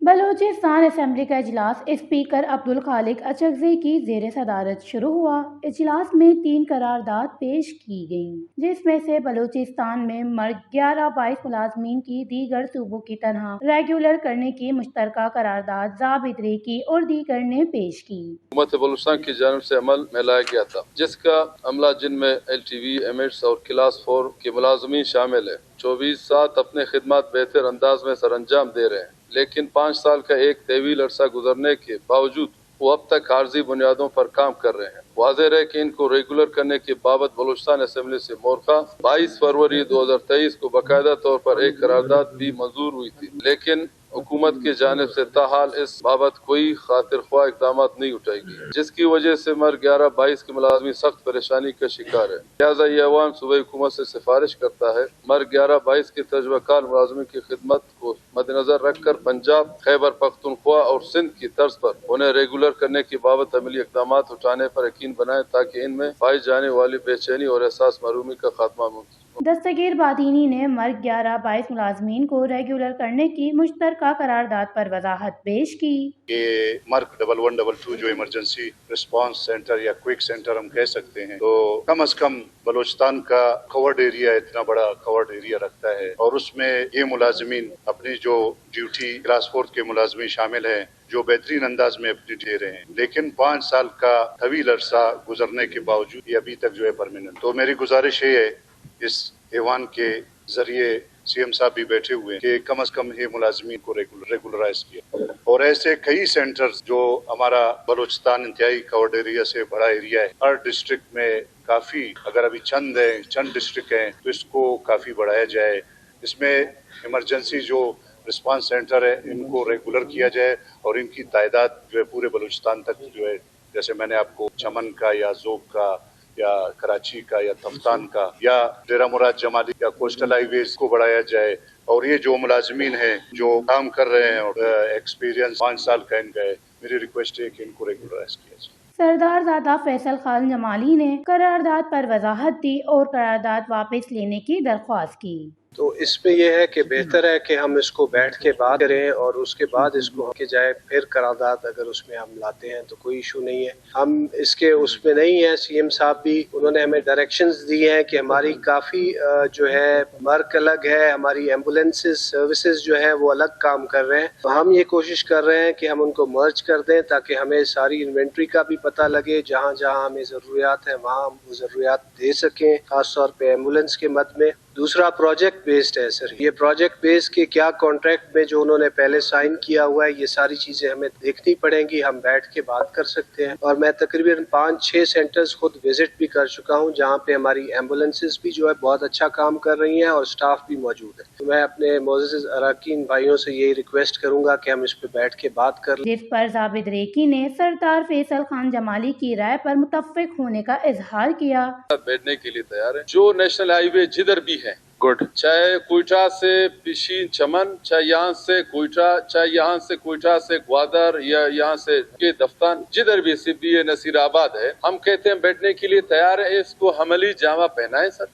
Balochistan assembly کا اجلاس speaker Abdul Khaliq Achakzai کی زیر صدارت شروع ہوا۔ اجلاس میں 3 قرارداد پیش کی گئیں، جس میں سے بلوچستان میں مرگ 11/22 ملازمین کی دیگر صوبوں کی طرح ریگولر کرنے کی مشترکہ قرارداد ضابط ریکی اور دیگر نے پیش کی۔ حکومت بلوچستان کی جانب سے عمل میں لایا گیا تھا، جس کا عملہ جن میں LTV، ایمٹس اور کلاس 4 کے ملازمین شامل ہیں 24/7 اپنے خدمات بہتر انداز میں سر انجام دے رہے ہیں، لیکن 5 سال کا ایک طویل عرصہ گزرنے کے باوجود وہ اب تک عارضی بنیادوں پر کام کر رہے ہیں۔ واضح ہے کہ ان کو ریگولر کرنے کی بابت بلوچستان اسمبلی سے مورخہ 22 فروری 2023 کو باقاعدہ طور پر ایک قرارداد بھی منظور ہوئی تھی، لیکن حکومت کی جانب سے تاحال اس بابت کوئی خاطر خواہ اقدامات نہیں اٹھائے گئے، جس کی وجہ سے مرگ 11/22 کے ملازمین سخت پریشانی کا شکار ہے۔ لہٰذا یہ عوام صوبائی حکومت سے سفارش کرتا ہے مرگ 11/22 کے تجربہ کار ملازمین کی خدمت کو مد نظر رکھ کر پنجاب، خیبر پختونخوا اور سندھ کی طرز پر انہیں ریگولر کرنے کی بابت عملی اقدامات اٹھانے پر یقین بنائیں تاکہ ان میں پائی جانے والی بے چینی اور احساس محرومی کا خاتمہ ممکن۔ دستگیر بادینی نے مرگ 11/22 ملازمین کو ریگولر کرنے کی مشترکہ قرارداد پر وضاحت پیش کی۔ یہ مرگ 1122 جو ایمرجنسی رسپانس سینٹر یا کوئک سینٹر ہم کہہ سکتے ہیں، تو کم از کم بلوچستان کا کورڈ ایریا اتنا بڑا کورڈ ایریا رکھتا ہے، اور اس میں یہ ملازمین اپنی جو ڈیوٹی کلاس 4 کے ملازمین شامل ہیں جو بہترین انداز میں اپنی دے رہے ہیں، لیکن 5 سال کا طویل عرصہ گزرنے کے باوجود یہ ابھی تک جو ہے پرماننٹ۔ تو میری گزارش یہ ہے اس ایوان کے ذریعے CM صاحب بھی بیٹھے ہوئے ہیں کہ کم از کم یہ ملازمین کو ریگولرائز کیا، اور ایسے کئی سینٹرز جو ہمارا بلوچستان انتہائی کورڈ ایریا سے بڑا ایریا ہے، ہر ڈسٹرکٹ میں کافی، اگر ابھی چند ڈسٹرکٹ ہیں تو اس کو کافی بڑھایا جائے، اس میں ایمرجنسی جو رسپانس سینٹر ہے ان کو ریگولر کیا جائے، اور ان کی تعداد جو ہے پورے بلوچستان تک جو ہے، جیسے میں نے آپ کو چمن کا یا ذوب کا یا کراچی کا یا تفتان کا یا ڈیرہ مراد جمالی یا کوسٹل ہائی ویز کو بڑھایا جائے، اور یہ جو ملازمین ہیں جو کام کر رہے ہیں اور ایکسپیرینس 5 سال کا ان کا ہے، میری ریکویسٹ ہے کہ ان کو ریگولرائز کیا جائے۔ سردار زادہ فیصل خان جمالی نے قرارداد پر وضاحت دی اور قرارداد واپس لینے کی درخواست کی۔ تو اس میں یہ ہے کہ بہتر ہے کہ ہم اس کو بیٹھ کے بات کریں اور اس کے بعد اس کو کے جائے، پھر قرارداد اگر اس میں ہم لاتے ہیں تو کوئی ایشو نہیں ہے۔ ہم اس کے اس میں نہیں ہیں، CM صاحب بھی انہوں نے ہمیں ڈائریکشنز دی ہیں کہ ہماری کافی جو ہے مرک الگ ہے، ہماری ایمبولینسز سروسز جو ہے وہ الگ کام کر رہے ہیں، تو ہم یہ کوشش کر رہے ہیں کہ ہم ان کو مرج کر دیں تاکہ ہمیں ساری انوینٹری کا بھی پتہ لگے، جہاں جہاں ہمیں ضروریات ہیں وہاں ہم وہ ضروریات دے سکیں، خاص طور پہ ایمبولینس کے مد میں۔ دوسرا پروجیکٹ بیسڈ ہے سر، یہ پروجیکٹ بیس کے کیا کانٹریکٹ میں جو انہوں نے پہلے سائن کیا ہوا ہے، یہ ساری چیزیں ہمیں دیکھنی پڑیں گی، ہم بیٹھ کے بات کر سکتے ہیں۔ اور میں تقریباً 5-6 سینٹرز خود وزٹ بھی کر چکا ہوں جہاں پہ ہماری ایمبولینسز بھی جو ہے بہت اچھا کام کر رہی ہیں اور سٹاف بھی موجود ہے۔ تو میں اپنے معزز اراکین بھائیوں سے یہی ریکویسٹ کروں گا کہ ہم اس پہ بیٹھ کے بات کر لیں۔ جس پر ضابط ریکی نے سردار فیصل خان جمالی کی رائے پر متفق ہونے کا اظہار کیا۔ بیٹھنے کے لیے تیار ہے، جو نیشنل ہائی وے جدھر بھی ہے، چاہے کوئٹہ سے پشین چمن، چاہے یہاں سے کوئٹہ، چاہے یہاں سے کوئٹہ سے گوادر، یا یہاں سے کے دفتان، جدھر بھی CBA نصیر آباد ہے، ہم کہتے ہیں بیٹھنے کے لیے تیار ہے۔ اس کو عملی جامہ پہنائیں سر۔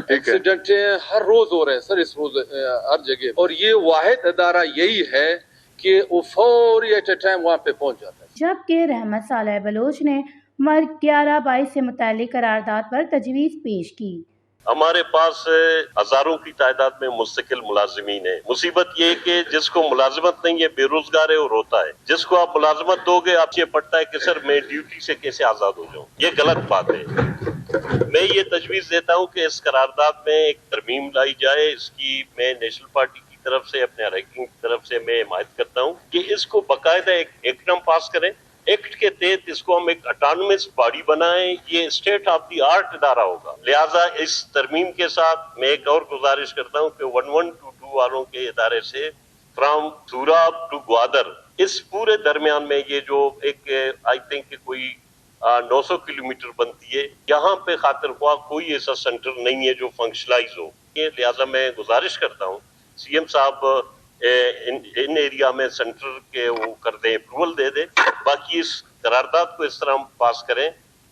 ایکسیڈنٹیں ہر روز ہو رہے ہیں سر، اس روز ہر جگہ، اور یہ واحد ادارہ یہی ہے کہ وہ فوری ایٹ اے ٹائم وہاں پہ پہنچ جاتا ہے۔ جبکہ رحمت صالح بلوچ نے مرگ 11/22 سے متعلق قرارداد پر تجویز پیش کی۔ ہمارے پاس ہزاروں کی تعداد میں مستقل ملازمین ہیں۔ مصیبت یہ کہ جس کو ملازمت نہیں ہے، بے روزگار ہے، اور روتا ہے۔ جس کو آپ ملازمت دو گے، آپ یہ پڑتا ہے کہ سر میں ڈیوٹی سے کیسے آزاد ہو جاؤں۔ یہ غلط بات ہے۔ میں یہ تجویز دیتا ہوں کہ اس قرارداد میں ایک ترمیم لائی جائے۔ اس کی میں نیشنل پارٹی کی طرف سے، اپنے اراکین کی طرف سے میں حمایت کرتا ہوں کہ اس کو باقاعدہ ایک ایکٹم پاس کریں۔ ایکٹ کے تحت اس کو ہم ایک اٹانومس باڈی بنائیں، یہ اسٹیٹ آف دی آرٹ ادارہ ہوگا۔ لہٰذا اس ترمیم کے ساتھ میں ایک اور گزارش کرتا ہوں کہ 1122 والوں کے ادارے سے فرام سوراب ٹو گوادر، اس پورے درمیان میں یہ جو ایک آئی تھنک کوئی 900 کلومیٹر بنتی ہے، یہاں پہ خاطر خواہ کوئی ایسا سینٹر نہیں ہے جو فنکشنلائز ہو۔ لہٰذا میں گزارش کرتا ہوں CM صاحب ان ایریا میں سینٹر کے وہ کر دیں، اپروول دے دیں۔ باقی اس قرارداد کو اس طرح ہم پاس کریں